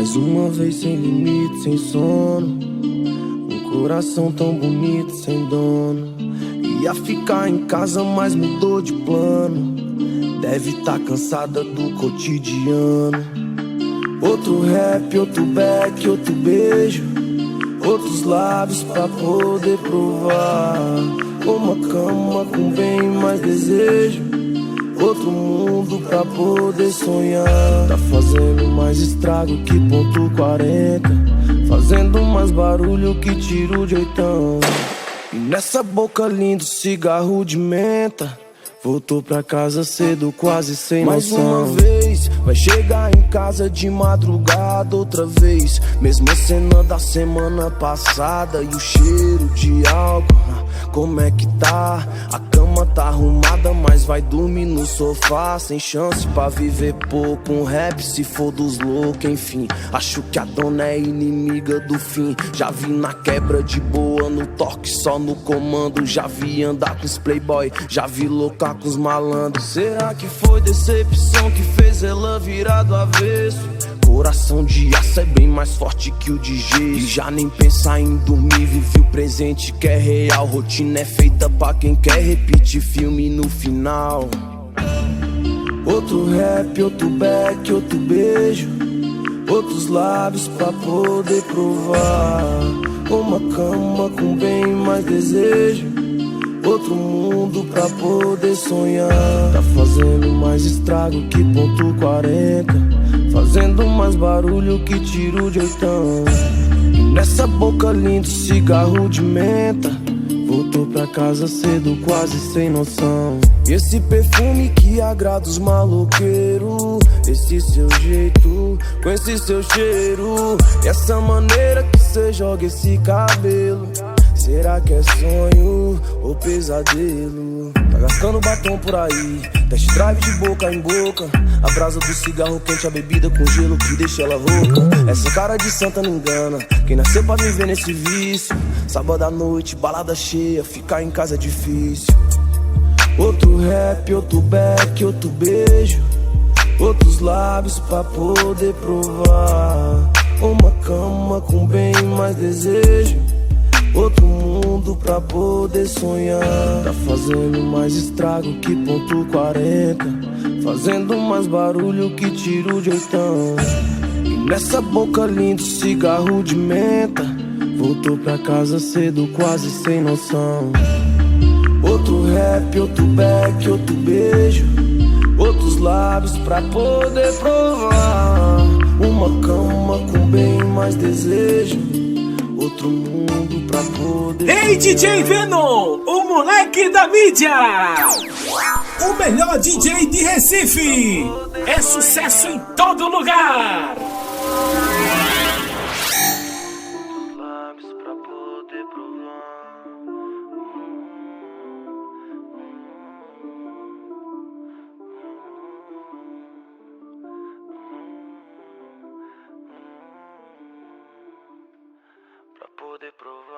Mais uma vez sem limite, sem sono. Um coração tão bonito, sem dono. Ia ficar em casa, mas mudou de plano. Deve tá cansada do cotidiano. Outro rap, outro back, outro beijo. Outros lábios pra poder provar. Uma cama com bem mais desejo. Outro mundo pra poder sonhar. Tá fazendo mais estrago que ponto 40. Fazendo mais barulho que tiro de oitão. E nessa boca lindo cigarro de menta. Voltou pra casa cedo, quase sem noção. Mais uma vez, vai chegar em casa de madrugada outra vez. Mesma cena da semana passada. E o cheiro de álcool, como é que tá? A cama tá arrumada, mas vai dormir no sofá. Sem chance pra viver pouco, um rap se for dos loucos, enfim. Acho que a dona é inimiga do fim. Já vi na quebra de boa, no toque só no comando. Já vi andar com os playboy, já vi loucar com os malandros. Será que foi decepção que fez ela virar do avesso? Coração de aço é bem mais forte que o de gesso. E já nem pensar em dormir, vive o presente que é real. Rotina é feita pra quem quer repetir filme no final. Outro rap, outro back, outro beijo. Outros lábios pra poder provar. Uma cama com bem mais desejo. Outro mundo pra poder sonhar. Tá fazendo mais estrago que ponto 40. Fazendo mais barulho que tiro de oitão. E nessa boca lindo cigarro de menta. Voltou pra casa cedo, quase sem noção. E esse perfume que agrada os maloqueiros. Esse seu jeito, com esse seu cheiro. E essa maneira que cê joga esse cabelo. Será que é sonho ou pesadelo? Tá gastando batom por aí, test drive de boca em boca. A brasa do cigarro quente, a bebida com gelo que deixa ela rouca. Essa cara de santa não engana, quem nasceu pra viver nesse vício. Sábado à noite, balada cheia, ficar em casa é difícil. Outro rap, outro back, outro beijo. Outros lábios pra poder provar. Uma cama com bem mais desejo. Outro mundo pra poder sonhar. Tá fazendo mais estrago que ponto 40. Fazendo mais barulho que tiro de oitão. E nessa boca lindo cigarro de menta. Voltou pra casa cedo, quase sem noção. Outro rap, outro back, outro beijo. Outros lábios pra poder provar. Uma cama com bem mais desejo. Outro mundo pra poder. Ei, DJ Venom, o moleque da mídia! O melhor DJ de Recife! É sucesso em todo lugar! Lábios pra poder provar. Pra poder provar.